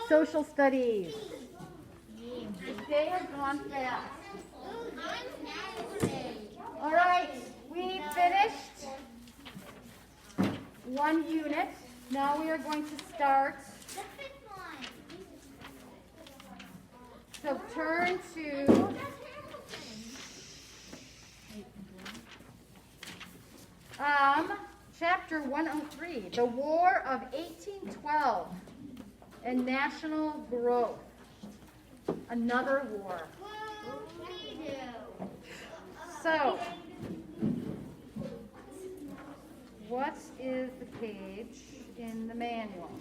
Social studies. They have gone fast. All right, we finished one unit. Now we are going to start. So turn to chapter 103, the War of 1812 and National Growth. Another war. So, what is the page in the manual?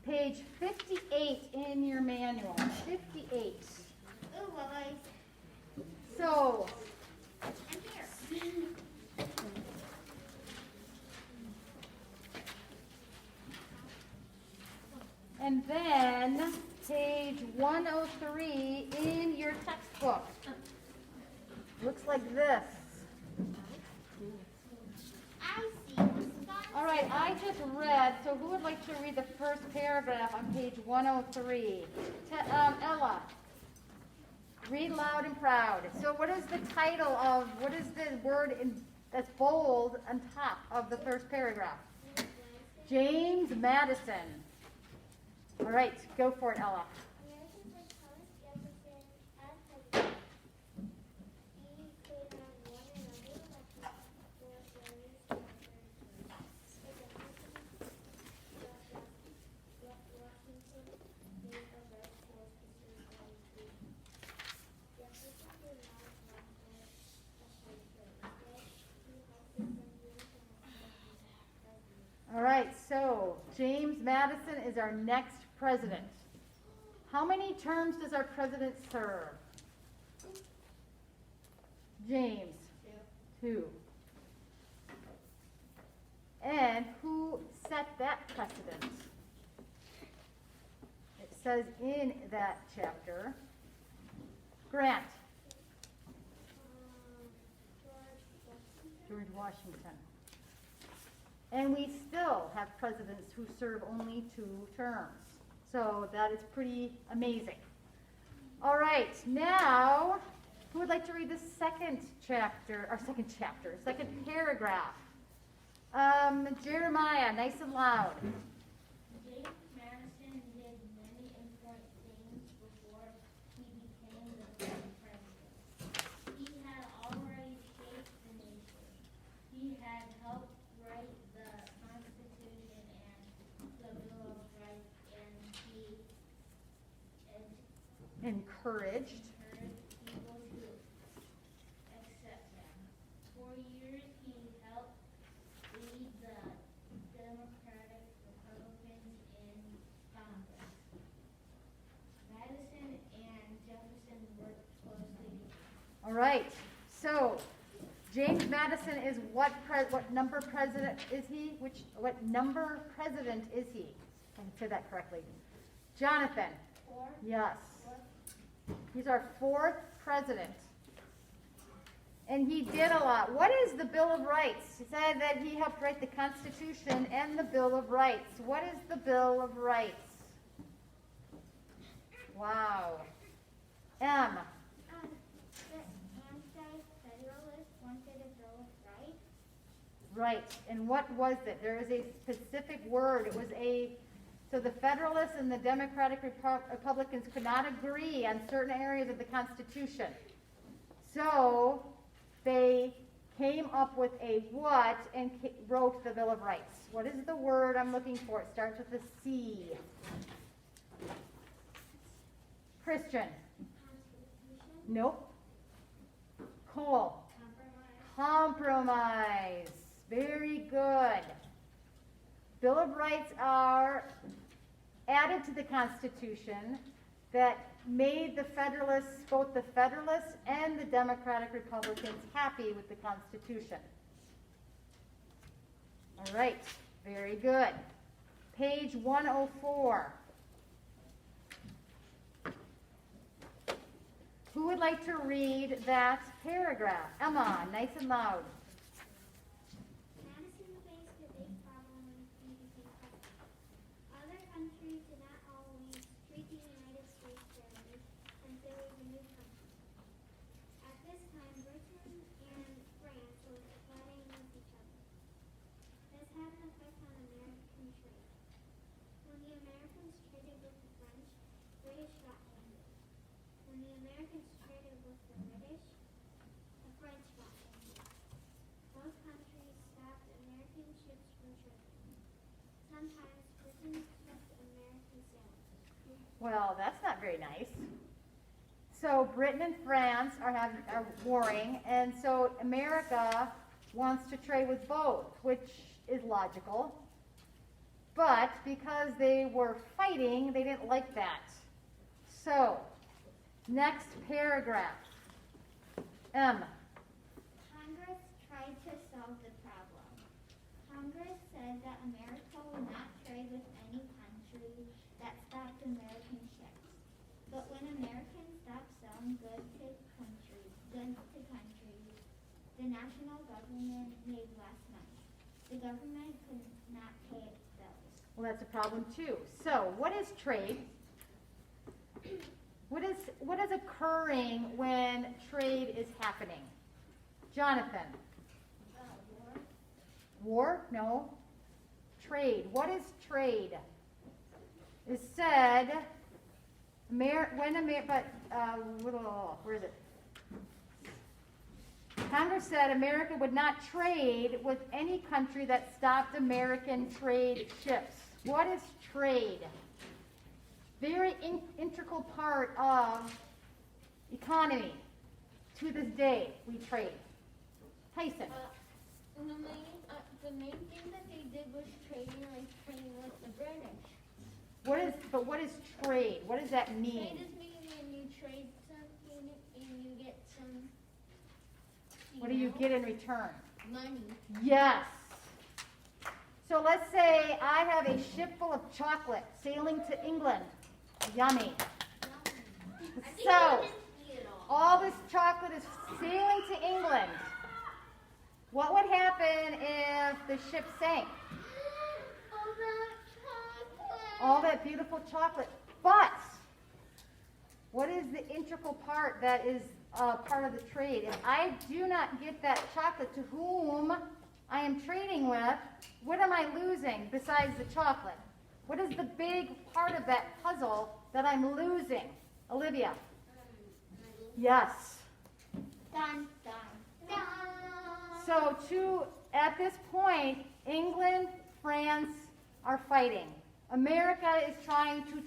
Page 58 in your manual. 58. So, and then page 103 in your textbook. Looks like this. All right, I just read, so who would like to read the first paragraph on page 103? Ella, read loud and proud. So what is the title of, what is the word that's bold on top of the first paragraph? James Madison. All right, go for it, Ella. All right, so James Madison is our next president. How many terms does our president serve? James. Two. And who set that precedent? It says in that chapter, Grant. George Washington. And we still have presidents who serve only 2 terms. So that is pretty amazing. All right, now, who would like to read the second paragraph? Jeremiah, nice and loud. James Madison did many important things before he became the first president. He had already shaped the nation. He had helped write the Constitution and the Bill of Rights, and he Encouraged. encouraged people to accept them. For years, he helped lead the Democratic Republicans in Congress. Madison and Jefferson worked closely together. All right, so James Madison is what number president is he? What number president is he? I can say that correctly. Jonathan. 4. Yes. He's our 4th president. And he did a lot. What is the Bill of Rights? He said that he helped write the Constitution and the Bill of Rights. What is the Bill of Rights? Wow. M. The anti-federalists wanted a Bill of Rights. Right. And what was it? There is a specific word. It was so the Federalists and the Democratic Republicans could not agree on certain areas of the Constitution. So they came up with a what and wrote the Bill of Rights. What is the word I'm looking for? It starts with a C. Christian. Nope. Cole. Compromise. Very good. Bill of Rights are added to the Constitution that made the Federalists, both the Federalists and the Democratic Republicans, happy with the Constitution. All right, very good. Page 104. Who would like to read that paragraph? Emma, nice and loud. Madison faced a big problem when he became president. Other countries did not always treat the United States fairly, since it was a new country. At this time, Britain and France were fighting with each other. This had an effect on American trade. When the Americans traded with the French, British got angry. When the Americans traded with the British, the French got angry. Both countries stopped American ships from trading. Sometimes Britain kept American sailors. Well, that's not very nice. So Britain and France are warring, and so America wants to trade with both, which is logical. But because they were fighting, they didn't like that. So, next paragraph. M. Congress tried to solve the problem. Congress said that America would not trade with any country that stopped American ships. But when Americans stopped selling goods to countries, the national government made less money. The government could not pay its bills. Well, that's a problem too. So, what is trade? What is occurring when trade is happening? Jonathan. War? No. Trade. What is trade? It said, where is it? Congress said America would not trade with any country that stopped American trade ships. What is trade? Very integral part of economy. To this day, we trade. Tyson. The main thing that they did was trading with the British. What is trade? What does that mean? Trade is meaning when you trade something and you get some. What do you get in return? Money. Yes. So let's say I have a ship full of chocolate sailing to England. Yummy. So, all this chocolate is sailing to England. What would happen if the ship sank? All that beautiful chocolate. But, what is the integral part that is part of the trade? If I do not get that chocolate to whom I am trading with, what am I losing besides the chocolate? What is the big part of that puzzle that I'm losing? Olivia? Yes. Dun, dun, dun. So at this point, England, France are fighting. America is trying to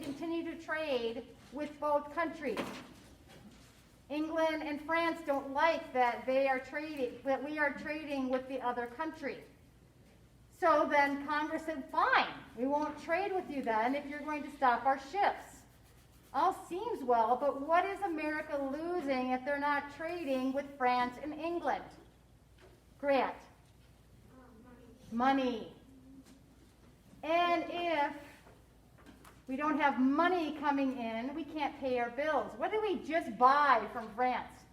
continue to trade with both countries. England and France don't like that that we are trading with the other country. So then Congress said, fine, we won't trade with you then if you're going to stop our ships. All seems well, but what is America losing if they're not trading with France and England? Grant. Money. And if we don't have money coming in, we can't pay our bills. What did we just buy from France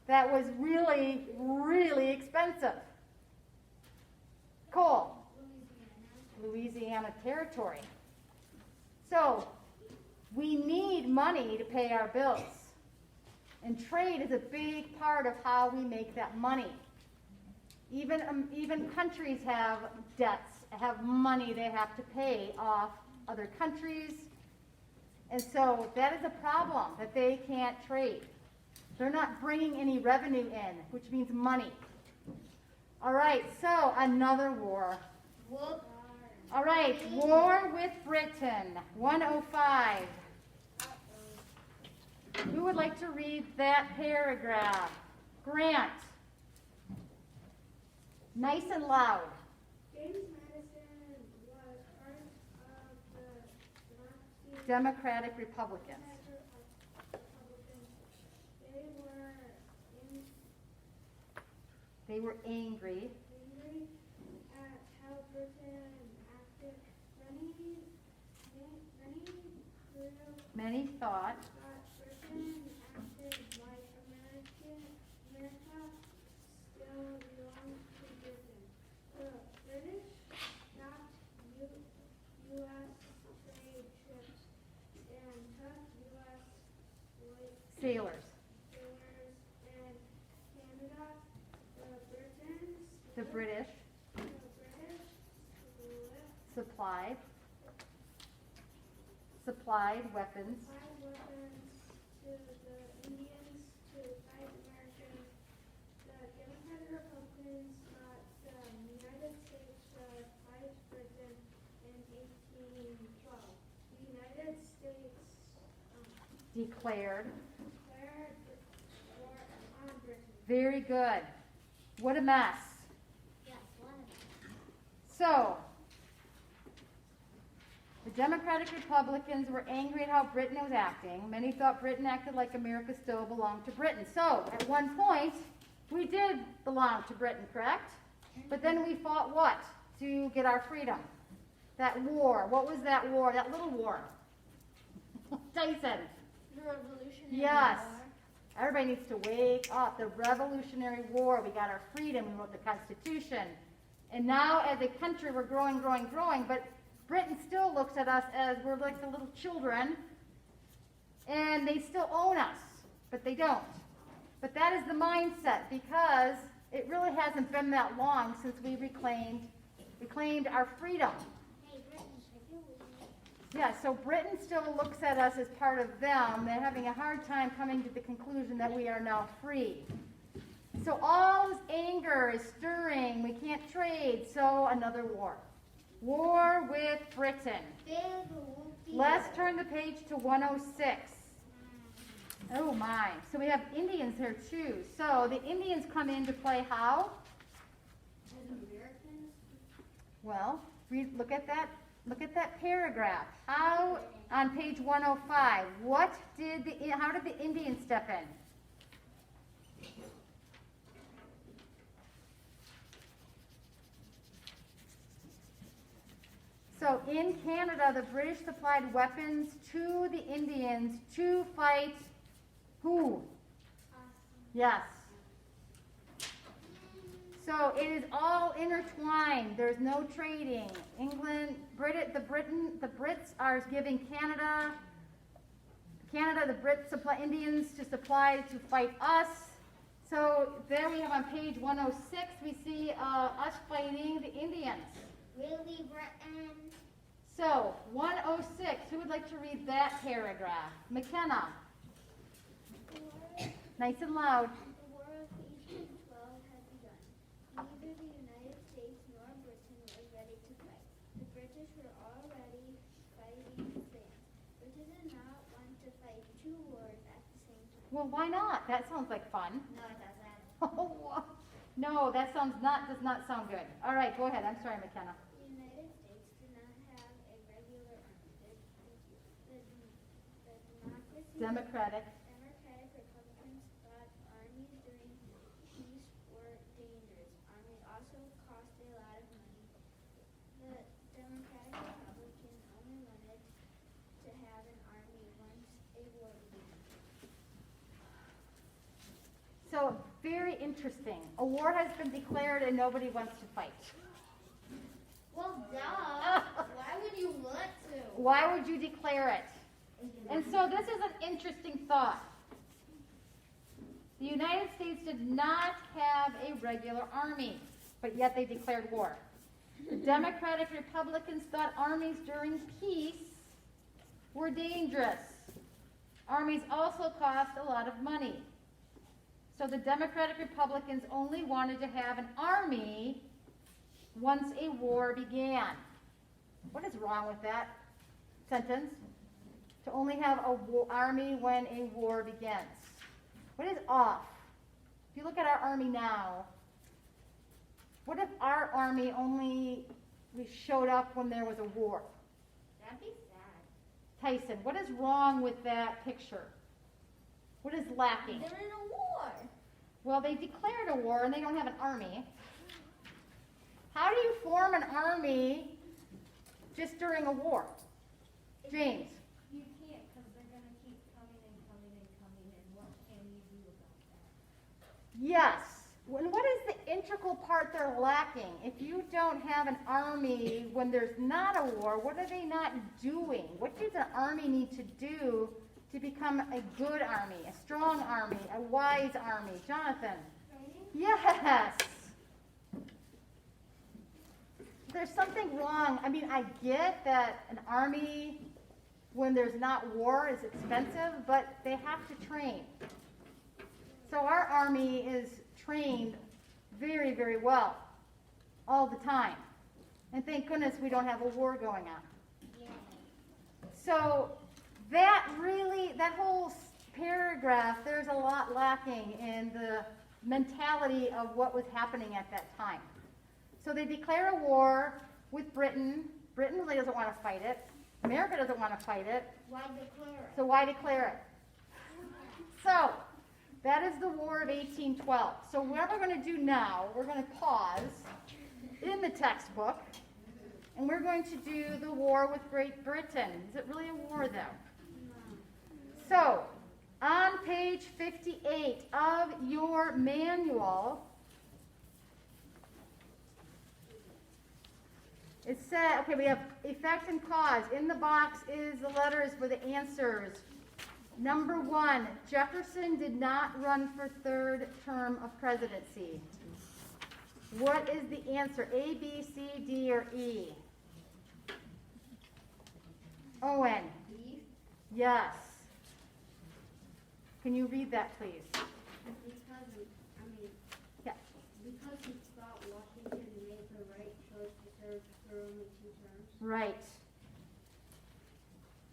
that was really, really expensive? Cole. Louisiana Territory. So, we need money to pay our bills. And trade is a big part of how we make that money. Even countries have debts, have money they have to pay off other countries. And so that is a problem, that they can't trade. They're not bringing any revenue in, which means money. All right, so another war. All right, war with Britain, 105. Who would like to read that paragraph? Grant. Nice and loud. James Madison was part of the Nazi Democratic Republicans. Republicans. They were angry. At how Britain acted. Many Many thought Britain acted sailors? There was in Canada, the Britons. The British The British supplied weapons supplied weapons to the Indians to fight Americans. The Democratic Republicans got the United States to fight Britain in 1812. The United States declared. declared war on Britain. Very good. What a mess. Yes, one of them. So, the Democratic Republicans were angry at how Britain was acting. Many thought Britain acted like America still belonged to Britain. So, at one point, we did belong to Britain, correct? But then we fought what to get our freedom? That war. What was that war? That little war. Tyson. The Revolutionary Yes. War. Everybody needs to wake up. The Revolutionary War. We got our freedom. We wrote the Constitution. And now, as a country, we're growing, but Britain still looks at us as we're like the little children, and they still own us, but they don't. But that is the mindset, because it really hasn't been that long since we reclaimed our freedom. Hey, Britain, I do believe Yeah, so Britain still looks at us as part of them. They're having a hard time coming to the conclusion that we are now free. So all this anger is stirring. We can't trade, so another war. War with Britain. big whoopee. Let's turn the page to 106. Oh my. So we have Indians here too. So the Indians come in to play how? As Americans, Well, look at that paragraph. How on page 105? How did the Indians step in? So in Canada, the British supplied weapons to the Indians to fight who? Yes. So it is all intertwined. There's no trading. The Brits are giving the Brits supply Indians to fight us. So there we have on page 106, we see us fighting the Indians. really, Britain? So 106, who would like to read that paragraph? McKenna, nice and loud. The War of 1812 had begun. Neither the United States nor Britain was ready to fight. The British were already fighting France. Britain did not want to fight two wars at the same time. Well, why not? That sounds like fun. No, it doesn't. Oh, no, that does not sound good. All right, go ahead. I'm sorry, McKenna. The United States did not have a regular army. The Democratic. Democratic Republicans thought armies during peace were dangerous. Army also cost a lot of money. The Democratic Republicans only wanted to have an army once a war began. So, very interesting. A war has been declared and nobody wants to fight. Well, duh. Why would you want to? Why would you declare it? And so this is an interesting thought. The United States did not have a regular army, but yet they declared war. The Democratic Republicans thought armies during peace were dangerous. Armies also cost a lot of money. So the Democratic Republicans only wanted to have an army once a war began. What is wrong with that sentence? To only have an army when a war begins. What is off? If you look at our army now, what if our army only showed up when there was a war? That'd be sad. Tyson, what is wrong with that picture? What is lacking? They're in a war. Well, they declared a war and they don't have an army. How do you form an army just during a war? James. You can't, because they're gonna keep coming and coming and coming, and what can you do about that? Yes. And what is the integral part they're lacking? If you don't have an army when there's not a war, what are they not doing? What does an army need to do to become a good army, a strong army, a wise army? Jonathan? Training? Yes. There's something wrong. I mean, I get that an army, when there's not war, is expensive, but they have to train. So our army is trained very, very well all the time. And thank goodness we don't have a war going on. Yeah. So that whole paragraph, there's a lot lacking in the mentality of what was happening at that time. So they declare a war with Britain. Britain really doesn't want to fight it. America doesn't want to fight it. Why declare it? So why declare it? So that is the War of 1812. So what we're going to do now, we're going to pause in the textbook, and we're going to do the war with Great Britain. Is it really a war, though? So, on page 58 of your manual, it said, okay, we have effect and cause. In the box is the letters for the answers. Number 1, Jefferson did not run for third term of presidency. What is the answer? A, B, C, D, or E? Owen? B. Yes. Can you read that, please? Yeah. Because he thought Washington made the right choice to serve for only 2 terms. Right.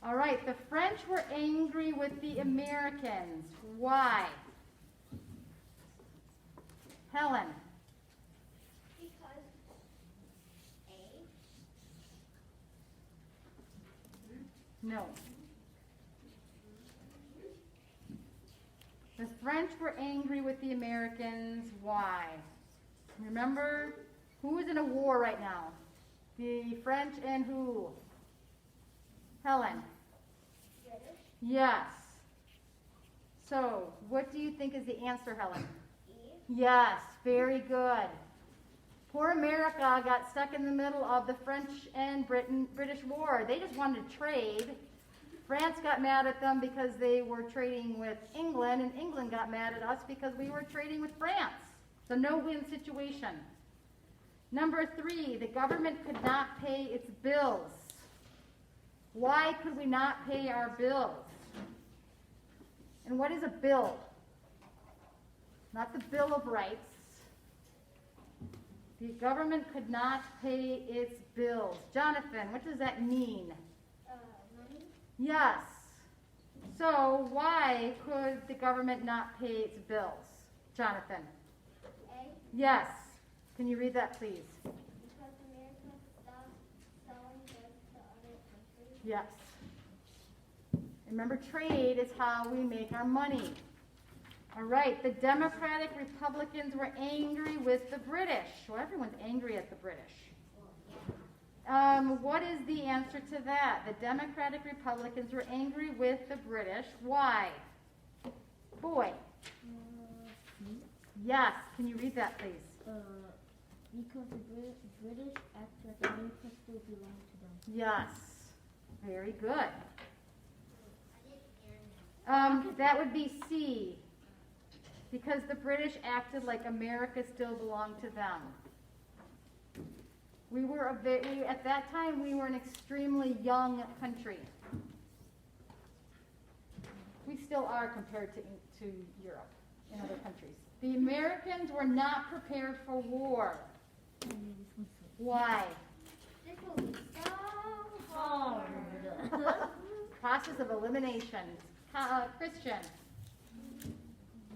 All right, the French were angry with the Americans. Why? Helen? Because A. No. The French were angry with the Americans. Why? Remember, who is in a war right now? The French and who? Helen? British. Yes. So, what do you think is the answer, Helen? E. Yes, very good. Poor America got stuck in the middle of the French and British War. They just wanted to trade. France got mad at them because they were trading with England, and England got mad at us because we were trading with France. So no-win situation. Number 3, the government could not pay its bills. Why could we not pay our bills? And what is a bill? Not the Bill of Rights. The government could not pay its bills. Jonathan, what does that mean? Money. Yes. So why could the government not pay its bills? Jonathan? A. Yes. Can you read that, please? Because America stopped selling goods to other countries. Yes. Remember, trade is how we make our money. All right, the Democratic Republicans were angry with the British. Well, everyone's angry at the British. What is the answer to that? The Democratic Republicans were angry with the British. Why? Boy. Yes. Can you read that, please? Because the British act like America still belonged to them. Yes. Very good. I didn't hear that. That would be C. Because the British acted like America still belonged to them. At that time, we were an extremely young country. We still are compared to Europe and other countries. The Americans were not prepared for war. Why? This will be so hard. Process of elimination. Christian.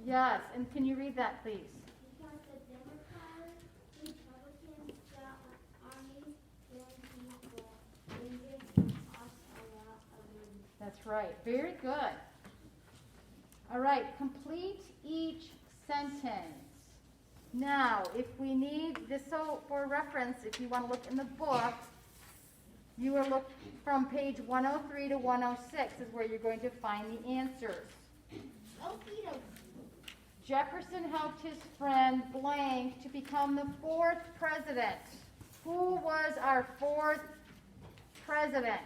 Yes, and can you read that, please? Because the Democratic Republicans got armies guaranteed for England and us a lot of money. That's right. Very good. All right, complete each sentence. Now, if we need this, so for reference, if you want to look in the book, you will look from page 103 to 106 is where you're going to find the answers. Okie dokie. Jefferson helped his friend blank to become the 4th president. Who was our 4th president?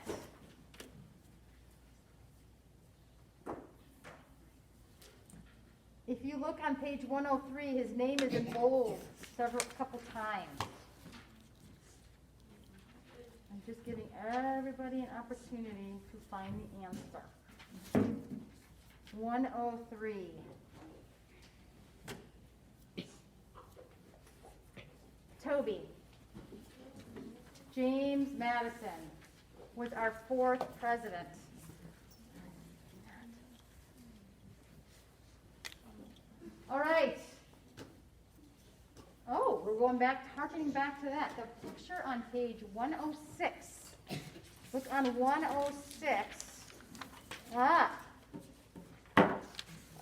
If you look on page 103, his name is in bold couple times. I'm just giving everybody an opportunity to find the answer. 103. Toby. James Madison was our 4th president. All right. Oh, we're going back, harkening back to that. The picture on page 106. Look on 106.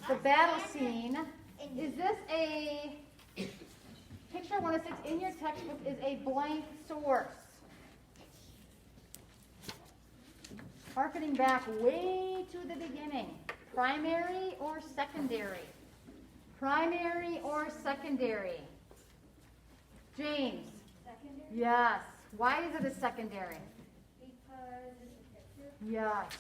The battle scene. Is this a picture 106 in your textbook is a blank source? Harkening back way to the beginning. Primary or secondary? Primary or secondary? James? Secondary? Yes. Why is it a secondary? Because it's a picture. Yes.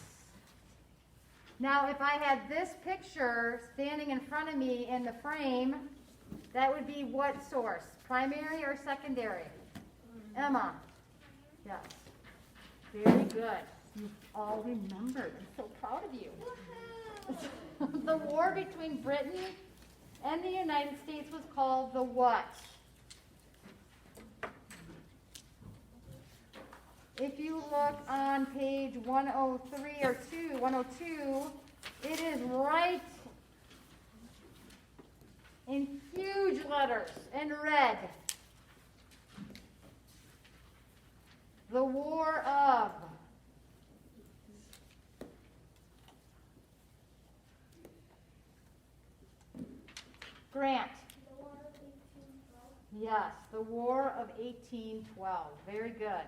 Now, if I had this picture standing in front of me in the frame, that would be what source? Primary or secondary? Emma? Yes. Very good. You all remembered. I'm so proud of you. The war between Britain and the United States was called the what? If you look on page 103 or 102, it is right in huge letters in red. The War of. Grant. The War of 1812. Yes, the War of 1812. Very good.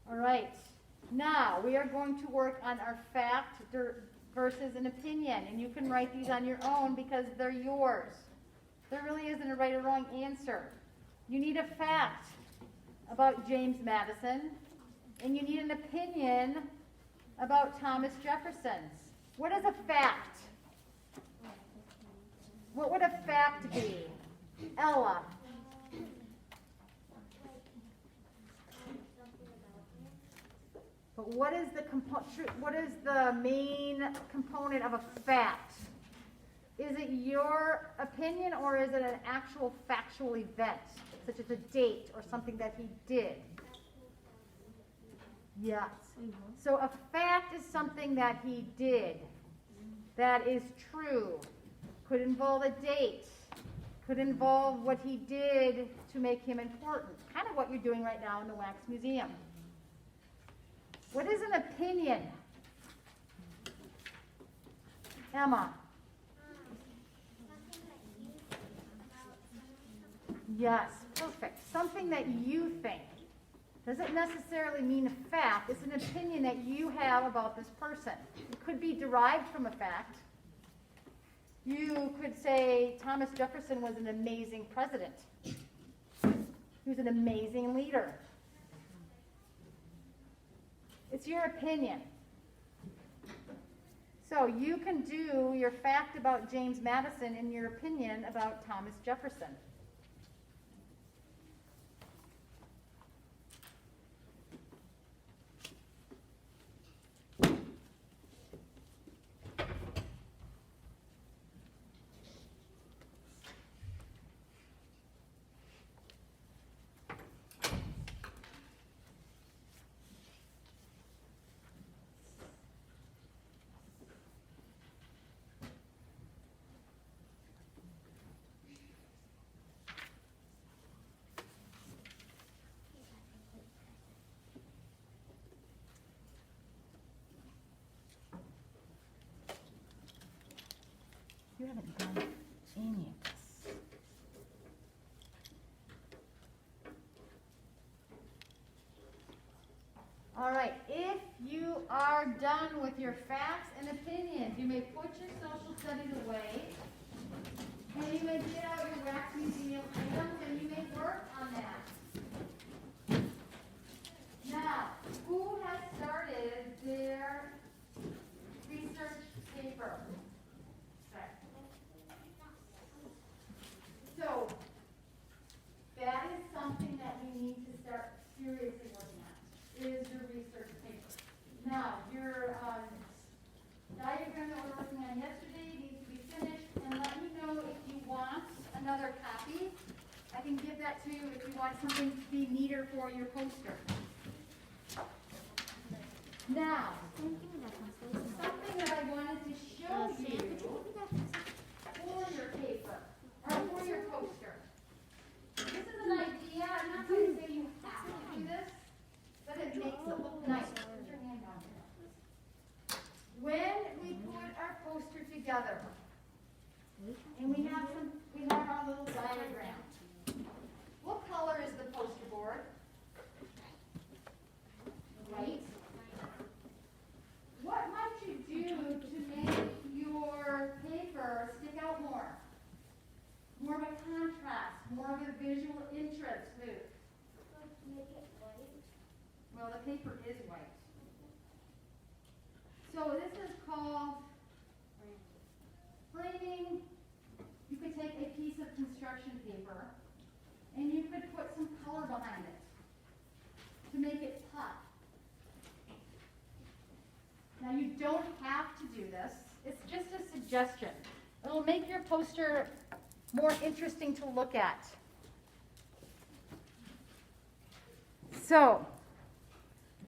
All right. Now we are going to work on our fact versus an opinion, and you can write these on your own because they're yours. There really isn't a right or wrong answer. You need a fact about James Madison, and you need an opinion about Thomas Jefferson. What is a fact? What would a fact be? Ella. But what is the main component of a fact? Is it your opinion or is it an actual factual event, such as a date or something that he did? Yes. So a fact is something that he did that is true. Could involve a date. Could involve what he did to make him important. Kind of what you're doing right now in the Wax Museum. What is an opinion? Emma. Something that you think about something. Yes, perfect. Something that you think. Doesn't necessarily mean a fact. It's an opinion that you have about this person. It could be derived from a fact. You could say Thomas Jefferson was an amazing president. He was an amazing leader. It's your opinion. So you can do your fact about James Madison and your opinion about Thomas Jefferson. You haven't done any of this. All right, if you are done with your facts and opinions, you may put your social studies away, and you may get out your Wax Museum items, and you may work on that. Now, who has started this want something to be neater for your poster. Now, something that I wanted to show you for your paper, or for your poster. This is an idea, I'm not going to say you have to do this, but it makes it look nice. Put your hand down here. When we put our poster together, and we have our little diagram. What color is the poster board? White. What might you do to make your paper stick out more? More of a contrast, more of a visual interest, Luke. Make it white. Well, the paper is white. So this is called framing. You could take a piece of construction paper and you could put some color behind it to make it pop. Now you don't have to do this. It's just a suggestion. It'll make your poster more interesting to look at. So,